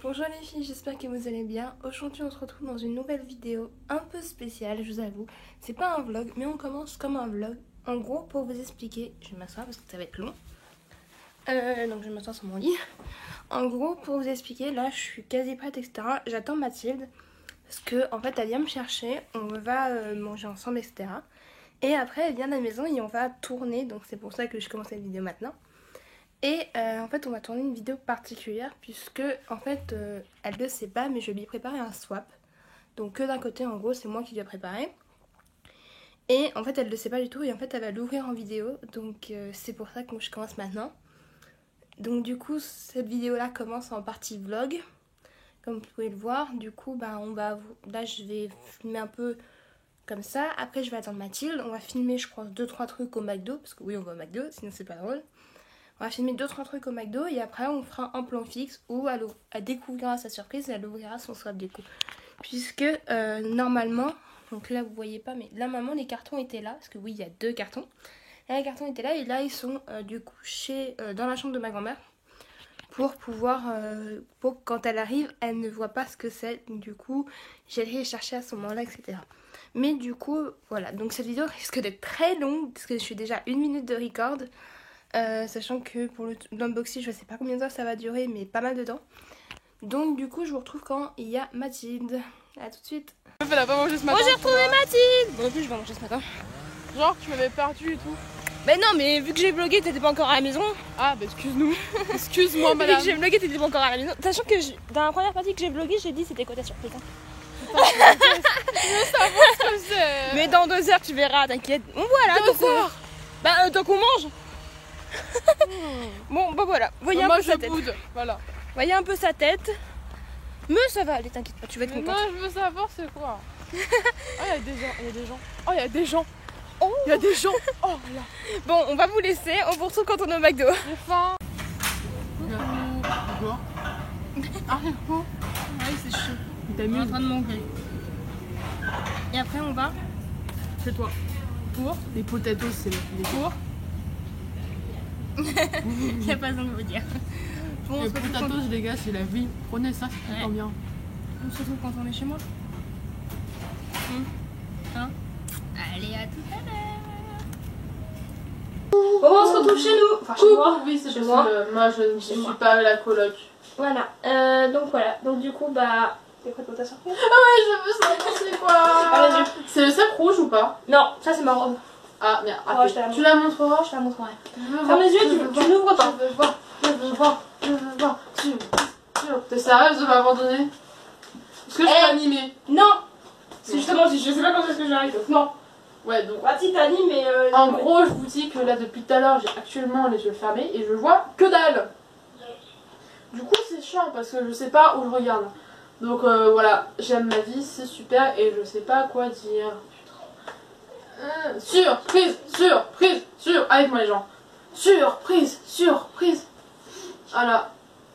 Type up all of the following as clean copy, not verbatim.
Bonjour les filles, j'espère que vous allez bien. Aujourd'hui on se retrouve dans une nouvelle vidéo un peu spéciale, je vous avoue. C'est pas un vlog, mais on commence comme un vlog. En gros, pour vous expliquer, je vais m'asseoir parce que ça va être long. Donc je vais m'asseoir sur mon lit. En gros, pour vous expliquer, là je suis quasi prête, etc. J'attends Mathilde parce que en fait elle vient me chercher, on va manger ensemble, etc. Et après elle vient à la maison et on va tourner, donc c'est pour ça que je commence la vidéo maintenant. Et en fait on va tourner une vidéo particulière puisque en fait elle ne sait pas, mais je lui ai préparé un swap. Donc que d'un côté en gros c'est moi qui lui ai préparé. Et en fait elle ne sait pas du tout et en fait elle va l'ouvrir en vidéo. Donc c'est pour ça que je commence maintenant. Donc du coup cette vidéo là commence en partie vlog. Comme vous pouvez le voir. Du coup bah, là je vais filmer un peu comme ça. Après je vais attendre Mathilde. On va filmer je crois 2-3 trucs au McDo. Parce que oui on va au McDo sinon c'est pas drôle. On va filmer 2-3 trucs au McDo et après on fera un plan fixe où elle découvrira sa surprise et elle ouvrira son swap du coup. Puisque normalement, donc là vous voyez pas, mais là normalement les cartons étaient là, parce que oui il y a 2 cartons. Là les cartons étaient là et là ils sont du coup dans la chambre de ma grand-mère. Pour pouvoir, pour que quand elle arrive, elle ne voit pas ce que c'est. Du coup j'allais les chercher à ce moment-là, etc. Mais du coup voilà, donc cette vidéo risque d'être très longue parce que je suis déjà 1 minute de record. Sachant que pour l'unboxing je sais pas combien de temps ça va durer, mais pas mal de temps. Donc du coup je vous retrouve quand il y a Mathilde. A tout de suite. Elle a pas mangé ce matin. Oh j'ai retrouvé Mathilde. Bon en plus je vais manger ce matin. Genre tu m'avais perdu et tout. Mais non mais vu que j'ai vlogué t'étais pas encore à la maison. Ah bah excuse-nous. Excuse-moi Vu madame. que j'ai vlogué t'étais pas encore à la maison. Sachant que dans la première partie que j'ai vlogué j'ai dit c'était quoi ta surprise hein. Je veux savoir ce que c'est. Mais dans 2 heures tu verras, t'inquiète. Bon voilà. Deux heures. Bah tant qu'on mange. Bon bah voilà. Voyez un moi peu je sa tête. boude. Voilà. Voyez un peu sa tête. Mais ça va aller, t'inquiète pas, tu vas être Mais contente. moi je veux savoir c'est quoi. Oh il y a des gens, il y a des gens. Oh il y a des gens. Oh il y a des gens. Oh là. Bon, on va vous laisser, on vous retrouve quand on est au McDo. J'ai faim. Ah oh. Ouais, c'est chaud. T'as On est en train de manger. Et après, on va C'est toi. pour. Les potatoes c'est les Pour. Il n'y a pas besoin de vous dire. Bon, on Les se retrouve quand... potatoes les gars c'est la vie. Prenez ça, c'est Ouais. trop bien. on se retrouve quand on est chez moi. Hein? Allez, à tout à l'heure. Bon, on se retrouve chez nous. Enfin, chez moi. Oui c'est Chez parce moi. que moi je ne suis moi. pas à la coloc. Voilà. Donc voilà. Donc du coup, bah. T'es prête pour ta surprise? Ah ouais je veux savoir c'est quoi. Ah, vas-y. C'est le sac rouge ou pas? Non, ça c'est ma robe. Ah merde, Oh, attends. je te la Tu la montreras? Je te la montrerai. Je veux Ferme voir, les yeux, je veux voir, tu n'ouvres pas. Je veux voir, je veux voir, je veux voir. Sûr. T'es sérieuse de m'abandonner? Est-ce que je peux animer? Non. C'est justement, je sais pas quand est-ce que j'arrive. Non. Ouais, donc. Bah si t'animes, mais... En gros, je vous dis que là, depuis tout à l'heure, j'ai actuellement les yeux fermés et je vois que dalle. Du coup, c'est chiant parce que je sais pas où je regarde. Donc voilà, j'aime ma vie, c'est super et je sais pas quoi dire. Surprise, surprise, avec moi les gens. Surprise, surprise. Voilà,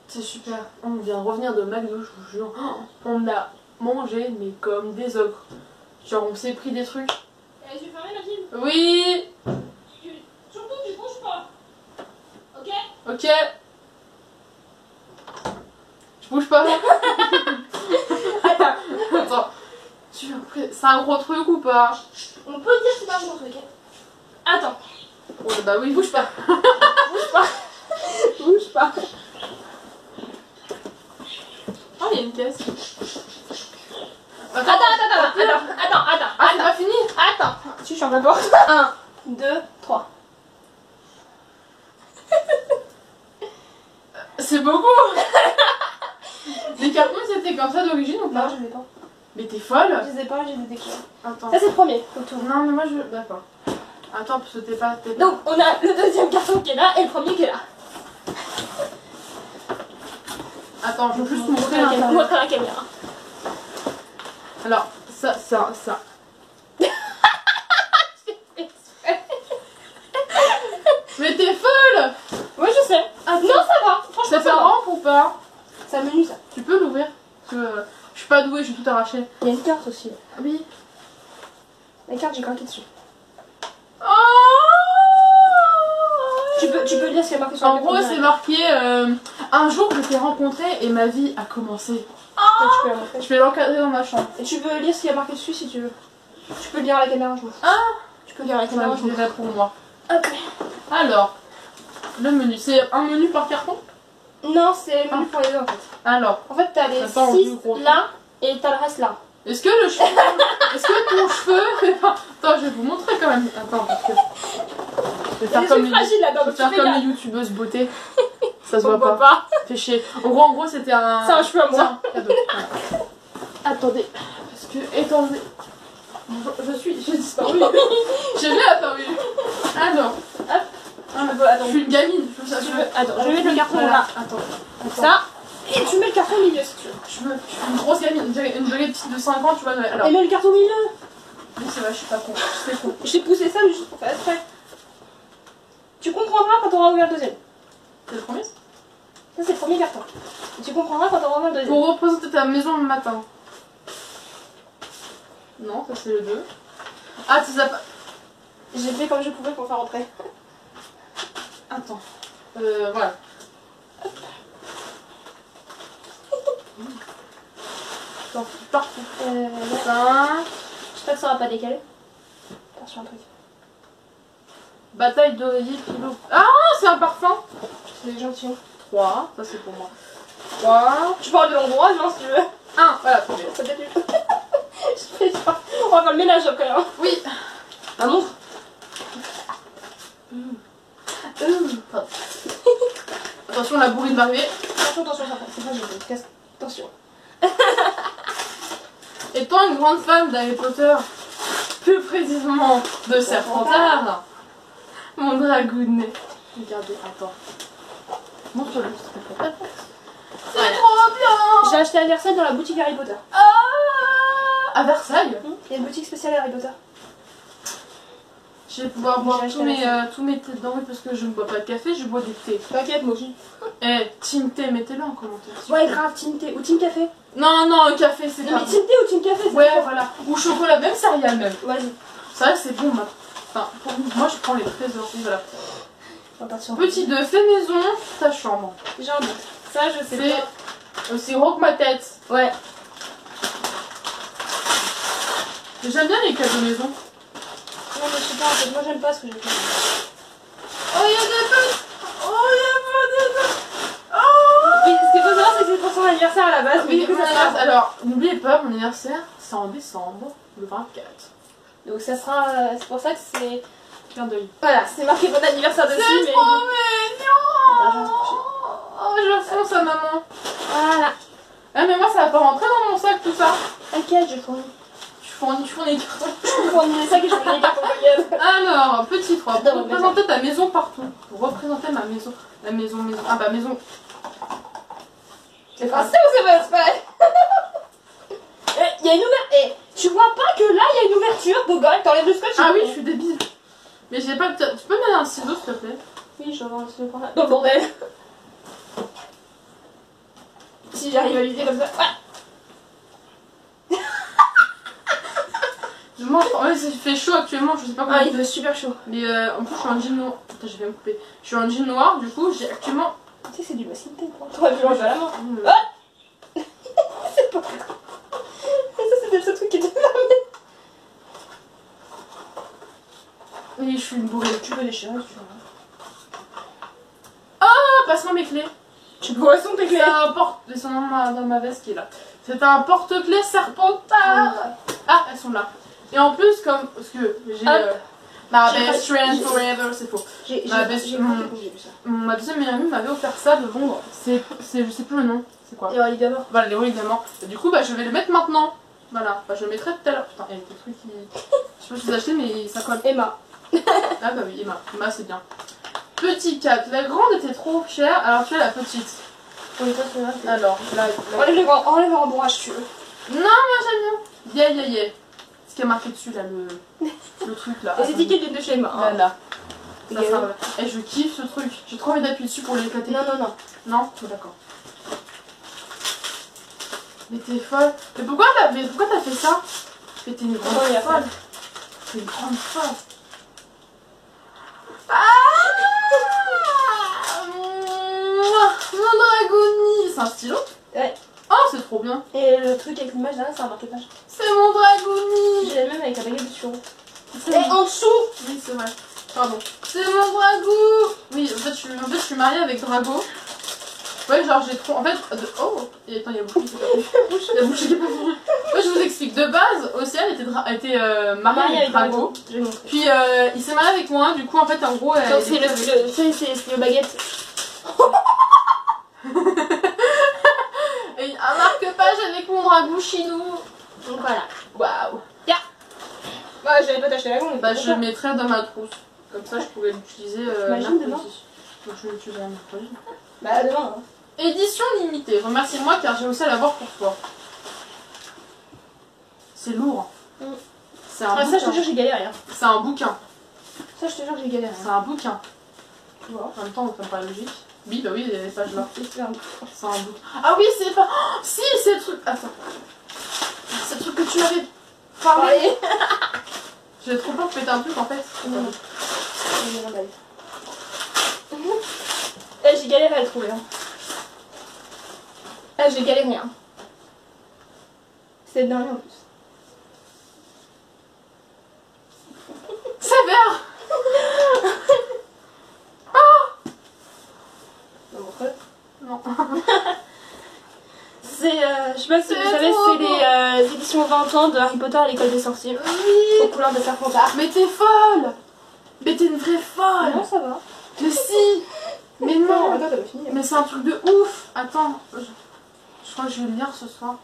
c'est super. On vient de revenir de McDo, je vous jure. Oh, on a mangé, mais comme des ogres. Genre, on s'est pris des trucs. Les yeux fermés, Mathilde? Oui. Surtout, tu bouges pas. Ok? Ok. Je bouge pas. Attends. Surprise. C'est un gros truc ou pas? On peut dire que c'est pas un gros truc. Attends. Oh, bah oui. Bouge pas. Bouge pas. Bouge pas. Oh, il y a une caisse. Attends. Ah, c'est pas fini? Attends. Tu changes la porte. 1, 2, 3. C'est beaucoup. Les cartons c'était comme ça d'origine ou pas? Non, je l'ai pas. Mais t'es folle. Je les ai pas, j'ai des décors. Attends. Ça, c'est le premier. Faut tout. Non, mais moi je. D'accord. Attends, parce que t'es pas. Donc, on a le deuxième carton qui est là et le premier qui est là. Attends, je veux juste montrer On l'intérieur. montre à la caméra. Alors, ça. Mais t'es folle. Ouais, je sais. Attends. Non, ça va. Franchement, Ça fait rampe ou pas? Ça menu ça. Tu peux l'ouvrir? Parce que je suis pas douée, j'ai tout arraché. Il y a une carte aussi. Oui. La carte, j'ai craqué dessus. Oh Tu peux lire ce qu'il y a marqué sur la En gros, c'est marqué un jour je t'ai rencontré et ma vie a commencé. Tu peux la montrer. Je vais l'encadrer dans ma chambre. Et tu peux lire ce qu'il y a marqué dessus si tu veux. Tu peux lire à la caméra, je m'en fous. Ah, tu peux lire à la caméra, je dirais pour moi. Hop. Alors, le menu, c'est un menu par carton? Non, c'est le menu pour les deux en fait. Alors, En fait, t'as les attends, 6 là et t'as le reste là. est-ce que le cheveu, est-ce que ton cheveu, attends, je vais vous montrer quand même. Attends, parce que je vais faire comme fragile là-dedans, je vais faire comme les youtubeuses beauté. Ça se on voit voit pas. pas. Fais chier. En gros, c'était un. C'est un cheveu à moi. Tiens, cadeau. Voilà. Attendez, parce que attendez. J'ai disparu. J'ai bien apparu. Alors, hop. Je suis une gamine. Attends, je vais mettre le carton voilà. là. Attends. Ça. Et tu mets le carton au milieu si tu veux. Je suis une grosse gamine, une jolie petite de 5 ans, tu vois. Alors, Et mets le carton au milieu. oui, c'est vrai, je suis pas con. C'est con. J'ai poussé ça juste pour faire exprès. Tu comprendras quand on aura ouvert le deuxième. C'est le premier? Ça, c'est le premier carton. Et tu comprendras quand on aura ouvert le deuxième. Pour représenter ta maison le matin. Non, ça c'est le 2. Ah, tu sais pas. J'ai fait comme je pouvais pour faire rentrer. Attends. Voilà. Attends, partout. Ça. J'espère que ça aura pas décalé. Attention, un truc. Bataille d'oreiller, kilo. Ah, c'est un parfum. C'est gentil. 3, ça c'est pour moi. 3. Tu parles de l'endroit, non, si tu veux. 1, voilà, premier. Ça t'est plus. Je fais ça. On va faire le ménage après, hein. Oui. Un montre. Attention, la bourrine va arriver. Attention, c'est pas je casse. Attention. Étant une grande fan d'Harry Potter, plus précisément de Serpentard, mon dragounet. Regardez, attends. Montre-le, s'il te plaît. C'est trop bien. J'ai acheté un Versailles dans la boutique Harry Potter. Ah, à Versailles. Il y a une boutique spéciale Harry Potter. Je vais pouvoir boire J'ai tous mes thés dedans, oui, parce que je ne bois pas de café, je bois du thé. T'inquiète, moi aussi. Eh, team thé, mettez-le en commentaire. Ouais, grave, team thé ou team café. Non, non, un café, c'est Non, pas mais bon. team thé ou team café, c'est Ouais, bon. voilà. Ou chocolat, même céréales même. Vas-y. C'est vrai que c'est bon, enfin, moi je prends les trésors, voilà. Attention. Petit 2, fais maison, ta chambre. J'ai un doute. Ça, je sais Fais pas. aussi rock ma tête. Ouais. J'aime bien les cadeaux maison. Non, mais je sais pas, en fait, moi j'aime pas ce que j'ai fait. Oh, il y a des bêtes. Oh, il y a des bêtes. Oh. Oui, ce qu'il faut savoir, c'est que c'est pour son anniversaire à la base, mais Oui, du coup, mon ça anniversaire. sera. Alors, n'oubliez pas, mon anniversaire, c'est en décembre, le 24. Donc, ça sera. C'est pour ça que c'est. Clin d'œil. Voilà, c'est marqué bon anniversaire dessus, C'est mais. trop mignon. Oh, je fonce à maman. Voilà. Ah, mais moi, ça va pas rentrer dans mon sac, tout ça. T'inquiète, je fournis. Tu fournis les cartons. Je fournis les sacs et je fournis les cartons de Alors, petit 3, pour Attends, représenter ta maison partout. Pour représenter ma maison. La maison. Ah bah maison. C'est français ou c'est pas exprès? Il y a une ouverture. Tu vois pas que là, il y a une ouverture, Gogol? T'enlèves le scotch? Ah oui, je suis débile. Mais j'ai pas... Tu peux me donner un ciseau, s'il te plaît? Oui, je vais avoir un ciseau par là. Non, bordel. Si j'arrive à l'utiliser comme ça. Ah. Je mange... Ouais, il fait chaud actuellement, je sais pas comment... Ah, il fait super chaud. Mais en plus, je suis en jean noir. Putain, je vais me couper. Je suis en jean noir, du coup, j'ai actuellement... Tu sais, c'est du masking tape. T'aurais pu l'enlever à la main. Euh, Ah. C'est pas grave. Ça, c'était le seul truc qui était fermé. Oui, je suis une bourrée. Tu peux déchirer, tu veux. Ah, passe-moi mes clés. Tu peux son tes clés. C'est un porte... Ils sont dans ma veste qui est là. C'est un porte-clés Serpentard. Ah, elles sont là. Et en plus, comme... Parce que j'ai... ma J'ai best pas- friend j'ai- forever, c'est faux. J'ai Ma best- j'ai vu ça. Ma deuxième meilleure amie m'avait offert ça de Londres. C'est... Je sais plus le nom. C'est quoi? Et alors, évidemment. Voilà, les évidemment. Et du coup, bah, je vais le mettre maintenant. Voilà. Bah, je le mettrai tout à l'heure. Putain, il y a des trucs qui... Je sais pas si je les ai achetés, mais ça colle. Emma. Ah bah oui, Emma. Emma, c'est bien. Petit 4. La grande était trop chère, alors tu as la petite. Oui, ça, c'est vrai. Alors, la... Enlève le rembourrage, si tu veux. Non, mais j'aime bien. Yeah. Ce qui est marqué dessus, là, le truc, là. Les étiquettes viennent de chez Emma. Là, là. Et Ça, ça... Et je kiffe ce truc. J'ai trop envie d'appuyer dessus pour l'éclater. Non. Non, oh, d'accord. Mais t'es folle. Mais pourquoi t'as fait ça? Mais t'es une grande Pourquoi il a folle. T'es une grande folle. un stylo? Ouais. Oh, c'est trop bien. Et le truc avec l'image derrière, c'est un marque-page. C'est mon Dragouni. J'ai le même avec la baguette de sureau. Et en dessous. Oui, c'est vrai. Pardon. C'est mon Drago. Oui, en fait, je suis mariée avec Drago. Ouais, genre j'ai trop... En fait... Oh. Et attends, il y a Boucher qui est pas venu. Il y a Boucher qui est pas venu. Moi, je vous explique. De base, Océane était mariée avec Drago. Puis il s'est marié avec moi. Du coup, en fait, en gros... Donc c'est le baguette. Et un marque-page avec mon Dragouchinou. Donc voilà. Waouh. Bah, j'avais pas t'acheter la gomme. Bah, je le mettrais dans ma trousse. Comme ça, je pourrais l'utiliser T'imagines demain? Donc, je vais l'utiliser mercredi. Bah, demain. Hein. Édition limitée. Remercie-moi car j'ai aussi à l'avoir pour toi. C'est lourd. C'est un bouquin. Ça, je te jure, j'ai galéré. Hein. C'est un bouquin. Ça, je te jure, j'ai galéré. C'est un bouquin. Tu vois. En même temps, on peut pas logique. Oui, bah oui, il y a les pages là. C'est un bouquin. Ah oui, c'est pas. Oh, si, c'est le truc. Attends. C'est le truc que tu m'avais parlé. J'ai trop peur de péter un truc en fait. Eh, j'ai galéré à le trouver. Hein. Ah, j'ai galéré. Hein. C'est le dernier en plus. Ça vert. Non. C'est, je sais pas si vous savez, c'est les éditions 20 ans de Harry Potter à l'école des sorciers. Oui. Aux couleurs de Serpentard. Mais t'es folle. Mais t'es une vraie folle. Non, ça va. Mais si. Mais non. Attends, t'as pas fini. Mais c'est un truc de ouf. Attends. Je crois que je vais le lire ce soir.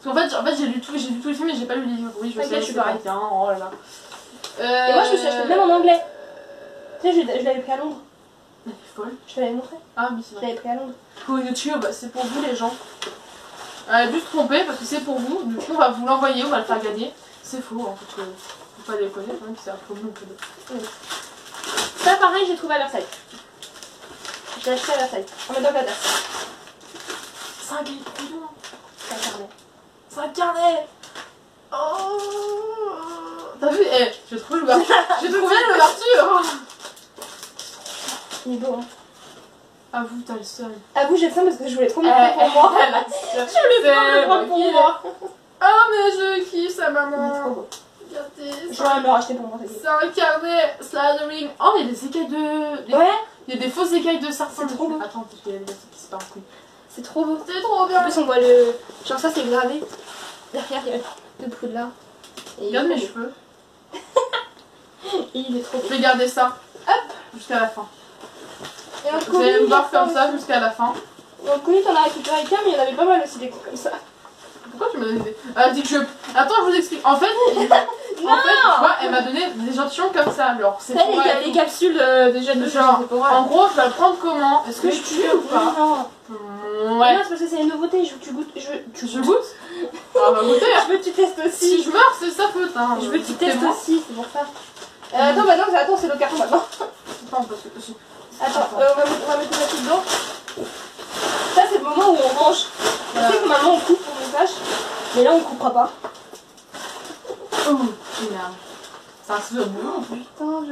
Parce qu'en fait j'ai lu tous les films mais j'ai pas lu les livres. Oui, je sais, je suis pareil. Oh là là. Et moi, je me suis acheté même en anglais. Tu sais, je l'avais pris à Londres. Elle est folle. Je te l'avais montré. Ah, mais c'est Je vrai. l'avais pris à Londres. Pour YouTube, c'est pour vous les gens. Elle a dû se tromper parce que c'est pour vous. Du coup, on va vous l'envoyer, on va le faire gagner. C'est faux, en fait. Faut pas déconner, quand même, c'est un peu bon que de. Ça, pareil, j'ai trouvé à Versailles. Je l'ai acheté à Versailles. En même temps que la tasse. C'est un gris trop bien. C'est un carnet. C'est un carnet. Oh. T'as vu? Eh, j'ai trouvé l'ouverture. J'ai trouvé l'ouverture. Il est beau, hein. Avoue, t'as le seul. Avoue, j'ai faim parce que je voulais trop me prendre pour moi. Je voulais trop me prendre pour moi. Oh, mais je kiffe sa Il est maman. trop beau. Regardez. Je vais me le racheter pour moi. C'est un carnet Slathering. Oh, il y a des écailles de. Ouais. Il y a des fausses écailles de sartine. C'est trop beau. Attends, parce qu'il y a des trucs qui se partent. C'est trop beau. C'est trop En bien. plus, on voit le. Genre, ça, c'est gravé. Derrière, il y a le Poudlard. Regarde mes cheveux. Et il est trop beau. Je vais garder ça. Hop, jusqu'à la fin. Et un Vous allez me voir comme ça jusqu'à la fin. Dans le colis, t'en as récupéré qu'un, mais il y en avait pas mal aussi des coups comme ça. Pourquoi tu m'as donné des... Elle a dit que je... Attends, je vous explique. En fait, tu vois, elle m'a donné des échantillons comme ça. Alors, c'est pour elle. Les capsules de jeunes de Genre, en gros, je vais la prendre comment? Est-ce que je tue ou pas? Non. Ouais. Non, c'est parce que c'est une nouveauté. Tu goûtes. Je goûte? Ah, bah goûter. Je veux que tu testes aussi. Si je meurs, c'est sa faute. Hein. Je veux que tu testes aussi, c'est pour ça. Attends, bah non, attends, c'est le carton maintenant. Attends, parce que... Attends, on va mettre le papier dedans. Ça, c'est le moment où on mange. Voilà. Tu sais que normalement on coupe pour le montage, mais là on coupera pas. Oh, merde. C'est un ciseau bon. Putain,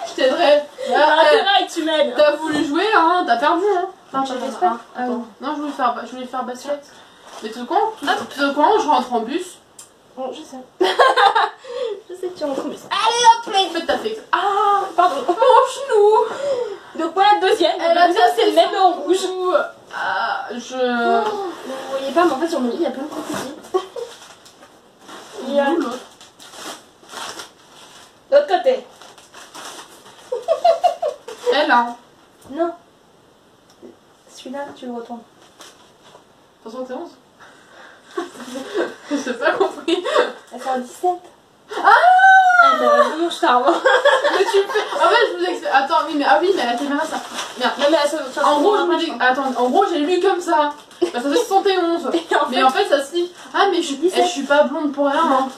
Je t'aiderai. Arrête, tu m'aides. T'as voulu jouer, hein? T'as perdu, hein? J'espère. Attends. Non, je voulais faire basket. Mais tout quand je rentre en bus. Bon, je sais. Je sais que tu rentres en bus. Allez hop, faites ta fête. Ah, Pardon. mon genou. Donc voilà le deuxième. Elle Le a deuxième, c'est le même mais en rouge. Ah, Vous voyez pas, mais en fait sur mon lit il y a plein de petits. Il y a l'autre. l'autre côté. Elle, hein. Non. Celui-là, tu le retournes. 71. J'ai pas compris. Elle fait un 17. Ah, bah vraiment je t'arme. mais tu me fais... En fait, je vous explique. Attends, oui, mais la caméra, ça... Merde. Non mais ça En gros, je me dis... Attends, en gros, j'ai lu comme ça. Bah, ça fait 71. Mais en fait, ça se dit... Ah, mais je suis pas blonde pour rien. Hein.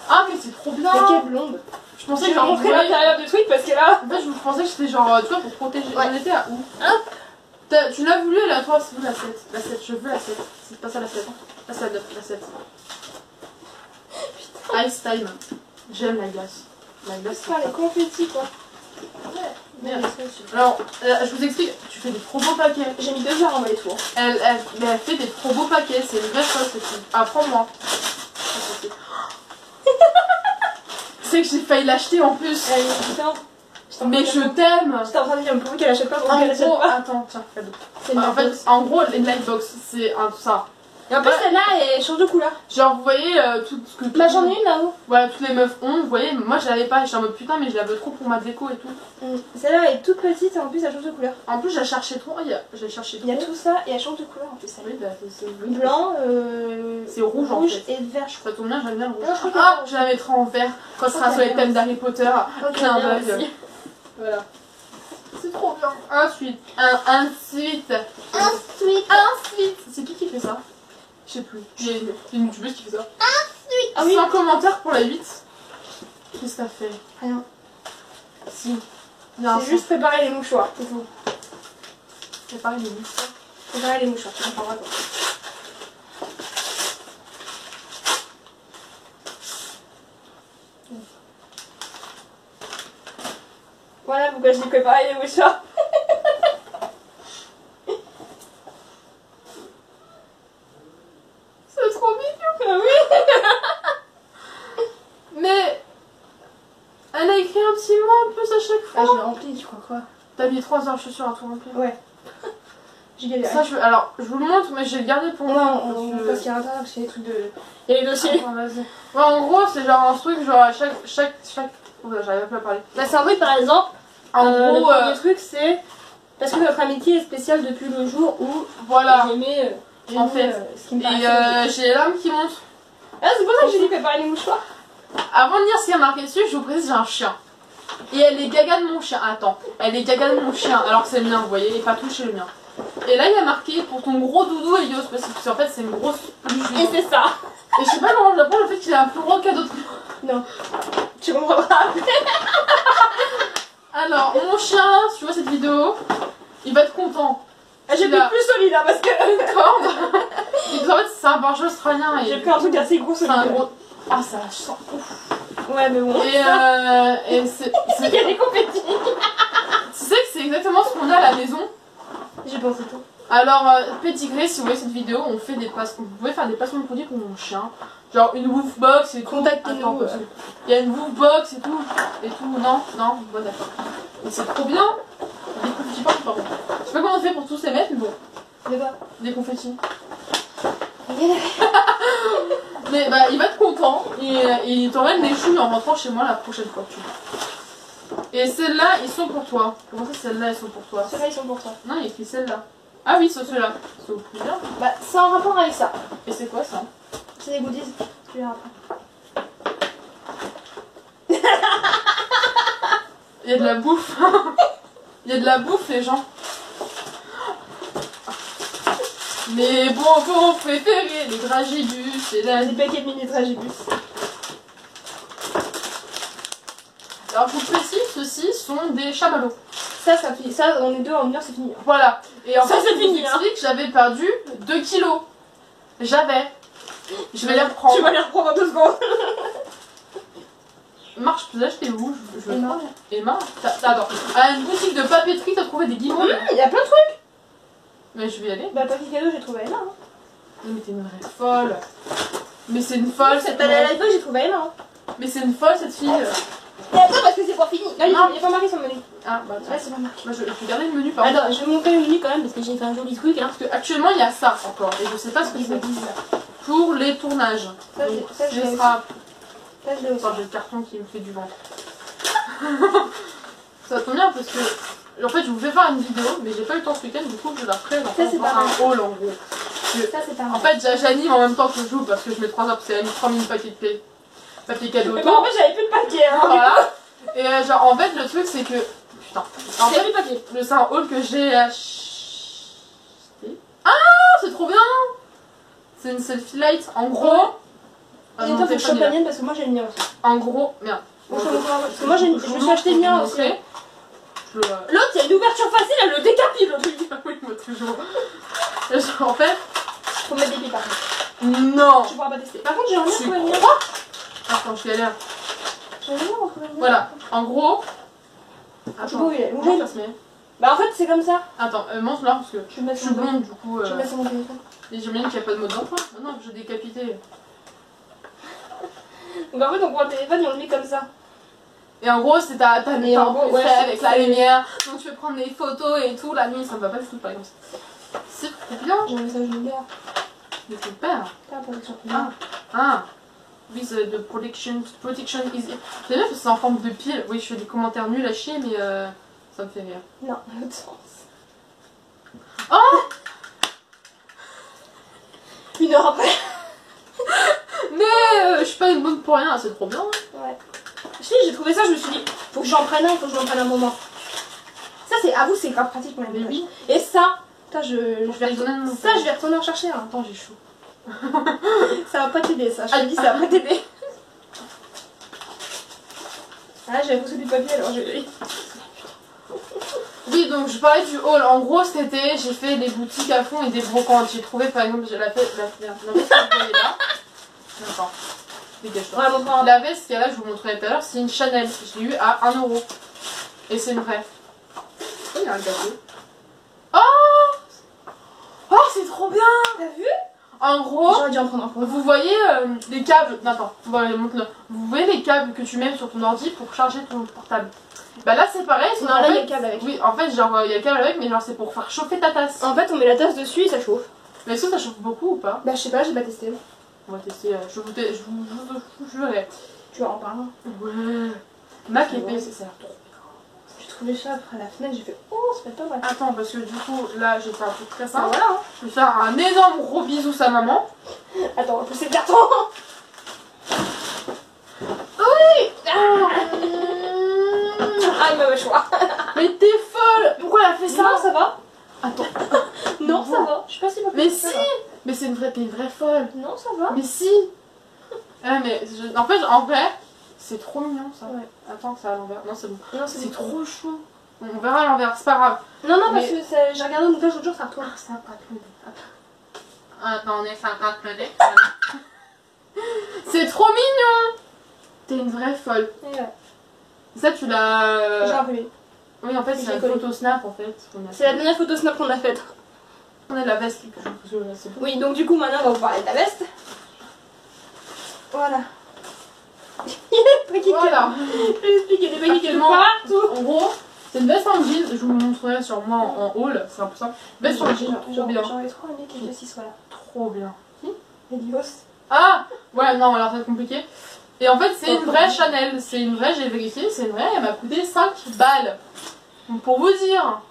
Ah, mais c'est trop bien. Mais quelle blonde. Je pensais Je que vais montrer l'intérieur du truc parce que là... En fait, je pensais que c'était genre, tu vois, pour protéger. Ouais. On était à où? Hop. Tu l'as voulu, là, toi, c'est où la 7? La 7, je veux la 7. C'est pas ça la 7. Là, c'est la 9, la 7. Ice time. J'aime la glace. La glace, c'est Putain, les confettis quoi. Merde. Alors, je vous explique, tu fais des trop beaux paquets. J'ai mis 2 heures à emballer tout. Elle fait des trop beaux paquets, c'est une vraie chose cette fille. Apprends-moi. Tu sais que j'ai failli l'acheter en plus. Mais je t'aime. J'étais en train de dire, pourquoi qu'elle achète pas, pourquoi En qu'elle achète gros, pas. attends, tiens, cadeau. C'est une En fait, Lightbox. en gros, les Lightbox, c'est un tout ça. Et en plus, celle-là, elle change de couleur. Genre, vous voyez, tout ce que. Bah, j'en ai une là-haut. Voilà, toutes les meufs ont, vous voyez, moi je l'avais pas, j'étais en mode putain, mais je la veux trop pour ma déco et tout. Celle-là, elle est toute petite et en plus, elle change de couleur. En plus, j'ai cherché trop, j'ai cherché trop. Il y a tout ça et elle change de couleur en plus. Oui, bah, c'est Blanc, c'est rouge en fait. et vert, je crois. Ça tombe bien, j'aime bien le rouge. Non, je crois que Ah, c'est je la mettrai en vert quand ce sera sur les thèmes d'Harry Potter. Clin d'œil. Voilà. C'est trop bien. Ensuite. Ensuite. C'est qui fait ça? Je sais plus. Il y a une youtubeuse qui fait ça. Ah oui. 100 commentaires pour la 8. Qu'est-ce que t'as fait? Rien. Si. C'est juste préparer les mouchoirs, c'est tout. Préparer les mouchoirs. Préparer les mouchoirs, tu comprends pas quoi. Voilà pourquoi j'ai préparé les mouchoirs. C'est trop mignon. Ah oui. Mais elle a écrit un petit mot en plus à chaque Ah, je fois. l'ai rempli, tu crois quoi? T'as mis 3 heures, je suis sûre, à tout remplir. Ouais. J'ai galéré. Ça, alors, je vous le montre, mais je vais le garder pour moi. Non, parce qu'il y a l'intérieur, parce qu'il y a des trucs de. Il y a les dossiers. Attends, vas-y. Ouais, en gros, c'est genre un truc, genre à chaque. Oula, j'arrive plus à parler. Bah, c'est un truc par exemple. En Le gros, premier truc c'est. Parce que notre amitié est spéciale depuis le jour où voilà. j'ai En mis, fait. ce qui me Et paraissait j'ai les larmes qui montent. Ah, c'est pour ça que j'ai dit préparer les mouchoirs. Avant de dire ce qu'il y a marqué dessus, je vous précise, j'ai un chien. Et elle est gaga de mon chien. Attends, elle est gaga de mon chien, alors que c'est le mien, vous voyez, et pas touché le mien. Et là, il y a marqué pour ton gros doudou Elios, parce que en fait, c'est une grosse peluche. Et c'est ça. Et je sais pas comment je l'apprends, le fait qu'il a un plus gros cadeau de. Non. Tu comprendras. Alors, mon chien, si tu vois cette vidéo, il va être content. J'ai pris plus solide hein, parce que. Une corde. Et en fait, c'est un barge australien. Et J'ai pris un truc assez gros c'est solide. un gros. Ah, ça sent ouf. Ouais, mais bon. Et c'est. Il y a des compétitions. Tu sais que c'est exactement ce qu'on a à la maison. J'ai pensé tout. Alors, Pédigré, si vous voyez cette vidéo, on fait des vous pouvez faire des placements de produits pour mon chien. Genre une woof box et tout. Contactez-nous. Attends, parce que il y a une woof box et tout. Non, bon d'accord. Et c'est trop bien. Des confettis pas, pardon. Je sais pas comment on fait pour tous les mettre, mais bon. De quoi? Des confettis. Yeah. Mais bah, il va être content. Et il t'emmène des chouilles en rentrant chez moi la prochaine fois. Tu vois. Et celles-là, ils sont pour toi. Comment ça, celles-là, elles sont pour toi? Ceux-là, ils sont pour toi. Non, il y a écrit celle-là. Ah oui, c'est ceux-là. C'est au plus bien. Bah, c'est en rapport avec ça. Et c'est quoi ça? C'est des goodies. Tu verras après. Il y a de la bouffe. Il y a de la bouffe, les gens. Mes bonbons préférés, les dragibus et la... Des paquets de mini dragibus. Alors, je vous précise, ceux-ci sont des chamallows. Ça, on est deux en une heure, c'est fini. Voilà. Et en Ça, fait, c'est je vous fini, hein. explique, j'avais perdu 2 kilos. J'avais. Je vais les reprendre. Tu vas les reprendre en 2 secondes. Marche, tu les as achetés où? Je Emma. Emma, attends. À une boutique de papeterie, t'as trouvé des guimauves? Il y a plein de trucs. Mais je vais y aller. Bah, papier cadeau, j'ai trouvé Emma. Hein. Non, mais t'es une vraie folle. Mais c'est une folle cette Bah, meuf. la Lightbox, j'ai trouvé Emma. Hein. Mais c'est une folle cette fille. Et attends, parce que c'est pas fini. Là, il Non. n'y a pas marqué sur le menu. Ah bah tiens. Ouais, c'est pas marqué. Bah, je vais garder le menu par contre. Attends, je vais vous montrer le menu quand même parce que j'ai fait un joli truc. Hein. Parce que actuellement il y a ça encore et je sais pas ce que c'est pour les tournages. Ça, Donc, ça, je ce l'ai sera. Ça, je l'ai aussi. Enfin, j'ai le carton qui me fait du ventre. Ça tombe bien parce que en fait je vous fais faire une vidéo mais j'ai pas eu le temps ce week-end, du coup je la ferai dans Ça, c'est pas un mal. haul en gros. Ça, c'est pas En mal. fait j'anime en même temps que je joue parce que je mets 3 heures parce qu'elle a mis 3000 paquets de papier cadeau. Mais bah, en fait, j'avais plus de papier. Hein. Voilà. Et genre en fait le truc c'est que. Putain. En J'ai fait, plus de papier. c'est un haul que j'ai acheté. Ah, c'est trop bien! C'est une selfie light. En gros. Ah, Et non, toi, faut t'es que je pas chope la bien. mienne parce que moi, j'ai le mien aussi. En gros, merde. Moi, je me suis acheté le mien aussi. Hein. L'autre, L'autre, il y a une ouverture facile, elle le décapite le truc. oui, moi toujours. Et genre, en fait. Faut mettre des pieds par contre. Non! Tu pourras pas tester. Par contre, j'ai un lien Tu trouvé le mien. crois? Attends, je galère. J'ai un lien trouvé le mien. Voilà. En gros, Attends, Oui, oui. comment ça se met? Bah en fait c'est comme ça. Attends, montre là parce que Je vais mettre je suis blonde du coup. Je vais mettre sur mon téléphone. Et j'imagine qu'il n'y a pas de mode d'emploi. Ah non, j'ai décapité. Donc en fait on prend le téléphone et on le met comme ça. Et en gros, c'est ta Et en gros, ouais, avec la lumière. Donc tu peux prendre des photos et tout. La nuit, ça me va pas du tout par exemple. C'est bien. J'ai un message numéro. Mais c'est super. Pas protection. Ah. Oui, the protection is. C'est bien parce que c'est en forme de pile. Oui, je fais des commentaires nuls à chier, mais ça me fait rire. Non, l'autre sens. Oh 1 heure après. Mais je suis pas une bonne pour rien, c'est trop bien. Ouais. Je sais, j'ai trouvé ça, je me suis dit, faut que j'en prenne un, faut que j'en prenne un moment. Ça, c'est, avoue, c'est grave pratique pour les Mais oui. Et ça, je vais retourner ça, je vais retourner en chercher un. Attends, j'ai chaud. Ça va pas t'aider, ça. Je te dis, ça va pas t'aider. Ah, j'avais poussé du papier, alors j'ai. Oui, donc je parlais du haul. En gros, cet été, j'ai fait des boutiques à fond et des brocantes. J'ai trouvé, par exemple, j'ai la veste que vous voyez là. Attends, dégage-toi. Ouais, mon frère. La veste qu'il y a là, je vous montrais tout à l'heure, c'est une Chanel. Je l'ai eu à 1 €. Et c'est une vraie. Oh, il y a un gâteau. Oh Oh, c'est trop bien. T'as vu? En gros, J'aurais dû en prendre un peu. vous voyez les câbles. Non, attends, montre-le. Vous voyez les câbles que tu mets sur ton ordi pour charger ton portable. Bah là, c'est pareil. Non, en là, il y fait, a le câble avec. oui, en fait, genre, il y a le câble avec, mais genre, c'est pour faire chauffer ta tasse. En fait, on met la tasse dessus et ça chauffe. Mais est-ce que ça chauffe beaucoup ou pas? Bah, je sais pas, j'ai pas testé. On va tester. Je verrai. Tu vas en parler. Ouais. Mac Ouais. épais, ça a l'air trop. J'ai trouvé ça après la fenêtre, j'ai fait oh, ça fait pas mal. Attends, parce que du coup, là, j'ai fait un truc très Ah, simple. voilà, hein. Je vais faire un énorme gros bisou à maman. Attends, on va pousser le carton. Ah, il m'a le choix. Mais t'es folle! Pourquoi elle a fait ça? Non, ça va. Attends. Non, ça va. Je sais pas si Mais si! Mais c'est t'es une vraie folle. Non, ça va. Mais si! Mais en fait, en vrai, c'est trop mignon ça. Ouais. Attends, ça à l'envers. Non, c'est bon. Non, C'est trop chou. On verra à l'envers, c'est pas grave. Non, non, Mais- parce que j'ai regardé le montage l'autre jour, ça retourne. Ah, ça pas cloné. Attendez, ça pas cloné. C'est trop mignon! T'es une vraie folle. Et ouais, Ça, tu l'as. j'ai imprimé. Oui, en fait, Je c'est l'ai la collé. photo snap en fait. C'est la dernière photo snap qu'on a faite. On a la veste que je vous c'est bon. Oui, donc du coup, maintenant, on va vous parler de ta veste. Voilà. Il y a des paquets Voilà. Je vais expliquer, des paquets Actuellement, partout. En gros, c'est une veste en jean. Je vous montrerai sur moi en haul. C'est un peu ça. Veste en jean, trop bien. J'aurais trop aimé que les 6 soient là. Trop bien. Helios. Ah! Ouais, non, alors c'est compliqué. Et en fait, c'est une vraie Chanel. C'est une vraie, j'ai vérifié, c'est une vraie. Elle m'a coûté 5 balles. Donc, pour vous dire.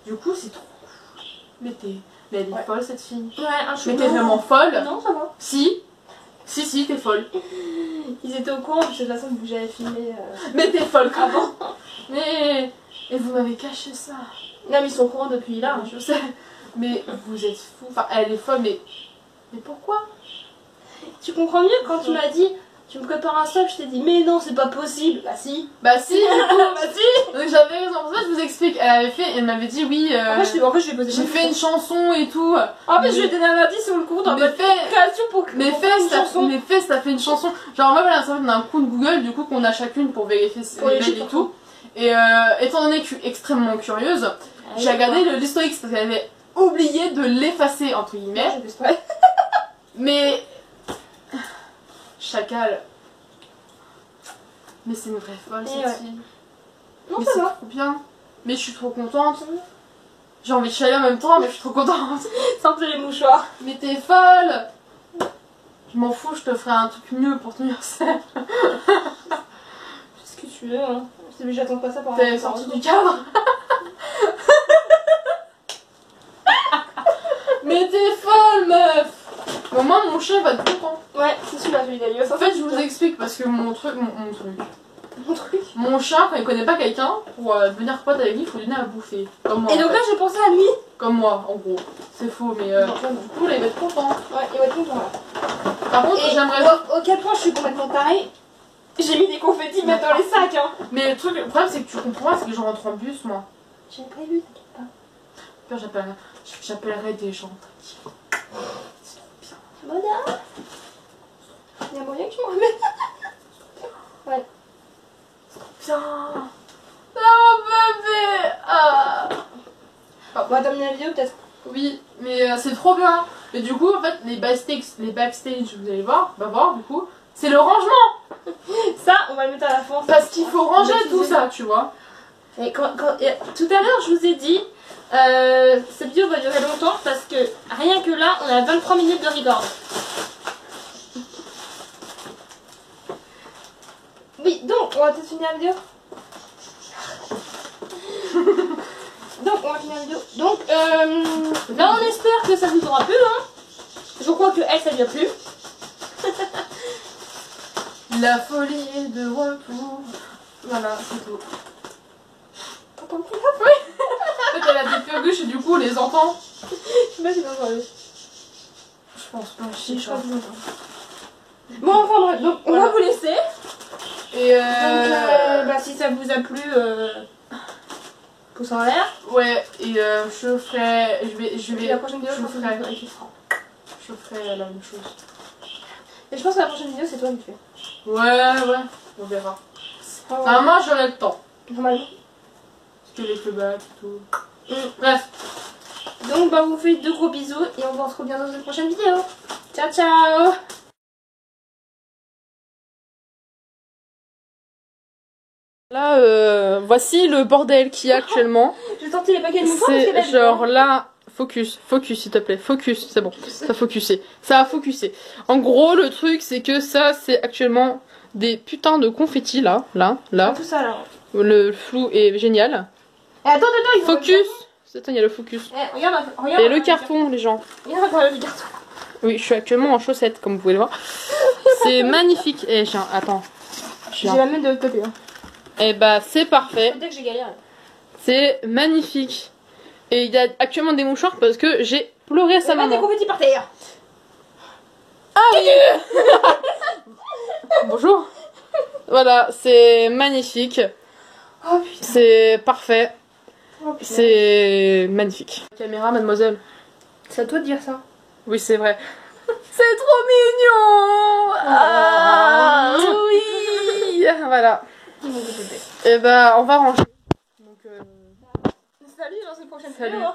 Du coup, c'est trop cool. Mais elle est Ouais. folle cette fille. Ouais, un chou. Mais t'es vraiment folle? Non, ça va. Si. Si, t'es folle. Ils étaient au courant, parce que de toute façon, vu que j'avais filmé. Mais t'es folle comment? Mais. Et vous m'avez caché ça. Non, mais ils sont au courant depuis là. Je sais. Mais vous êtes fous. Enfin, elle est folle, mais. Mais pourquoi? Tu comprends mieux quand tu m'as dit, tu me prépares un stock, je t'ai dit, mais non, c'est pas possible. Bah si. Bah si, du coup. Bah si. Donc j'avais raison. Pour ça, je vous explique. Elle m'avait dit oui. En fait, je lui ai posé J'ai fait une chanson et tout. En plus, je lui ai donné un indice sur le cours dans Mais votre fais. création pour Mais pour fais, faire une ça chanson. fait une chanson. Genre, moi, voilà, ça fait un compte Google, du coup, qu'on a chacune pour vérifier Pour les les mails et chiffres. tout. Et étant donné que je suis extrêmement curieuse, j'ai regardé l'historique parce qu'elle avait oublié de l'effacer, entre guillemets. J'ai plus près. Mais. Chacal. Mais c'est une vraie folle, Et cette ouais. fille. Non, Mais ça c'est va. trop bien. Mais je suis trop contente. J'ai envie de chialer en même temps, mais je suis trop contente. Sentez les mouchoirs. Mais t'es folle! Je m'en fous, je te ferai un truc mieux pour ton anniversaire. Ce que tu veux, hein. J'attends pas ça pour T'es sortie du cadre. Mais t'es folle, meuf! Au moins, mon chien va être content. Ouais, c'est celui-là, celui d'Alios. En fait, je vous explique parce que mon truc. Mon truc. Mon chien, quand il connaît pas quelqu'un, pour devenir pote avec lui, il faut lui donner à bouffer. Comme moi. Et en donc fait. là, j'ai pensé à lui. Comme moi, en gros. C'est faux, mais Non, non. du coup, là, il va être content. Ouais, il va être content là. Par contre, Et j'aimerais. au quel point je suis complètement tarée. J'ai mis des confettis même dans les sacs, hein. Mais le problème, c'est que tu comprends, c'est que je rentre en bus, moi. J'ai pas vu, t'inquiète pas. Pire, j'appellerai des gens, t'inquiète. C'est trop bien. Mona, il y a moyen que tu me remettes. Ouais. Bien. La On va terminer la vidéo peut-être. Oui, mais c'est trop bien. Et du coup, en fait, les backstage, vous allez voir, on va voir du coup, c'est le rangement. Ça, on va le mettre à la fin. Parce qu'il faut ranger tout ça, tu vois. Et tout à l'heure, je vous ai dit, cette vidéo va durer longtemps parce que rien que là, on a 23 minutes de record. Oui, donc, on va peut-être finir la vidéo. Donc, on va finir la vidéo. Donc, là, on espère que ça vous aura plu. Hein. Je crois que elle, ça lui a plu. La folie est de retour. Voilà, c'est tout. T'entends plus En fait, elle a des perruches et du coup, on les entend. Je sais pas si t'entends parler. Je pense pas, Je crois que j'entends. Bon, enfin bref, donc on va vous laisser. Et Donc, si ça vous a plu, pouce en l'air. ouais, et je ferai. Je vais. Et la prochaine vidéo, Je ferai la même chose. Et je pense que la prochaine vidéo, c'est toi qui le fais. Ouais, on verra. Ah, moi, j'aurai le temps. Normalement. Parce que les clubs et tout. Bref. Donc, on vous fait de gros bisous et on vous retrouve bientôt dans une prochaine vidéo. Ciao, ciao! Là, voici le bordel qu'il y a actuellement. J'ai sorti les paquets de mouchoirs parce que C'est genre là, focus s'il te plaît, focus, c'est bon, ça focusé, ça a focusé. En gros, le truc c'est que ça c'est actuellement des putains de confettis là. Tout ça là. Le flou est génial. Et attends, il faut Focus, il y a le focus. regarde, Et le carton, les gens. Regarde le carton. Oui, je suis actuellement en chaussettes comme vous pouvez le voir. C'est magnifique. Et attends. J'ai la même de l'autre côté. Hein. Et bah c'est parfait. Dès que j'ai galéré. C'est magnifique. Et il y a actuellement des mouchoirs parce que j'ai pleuré à sa maman. des confettis par terre. Ah oui. Bonjour. Voilà, c'est magnifique. Oh putain. C'est parfait. Oh, putain. C'est magnifique. Caméra, mademoiselle. C'est à toi de dire ça. Oui, c'est vrai. C'est trop mignon. Ah oui. Voilà. Et bah, on va ranger. Donc, Salut dans une prochaine salut. vidéo.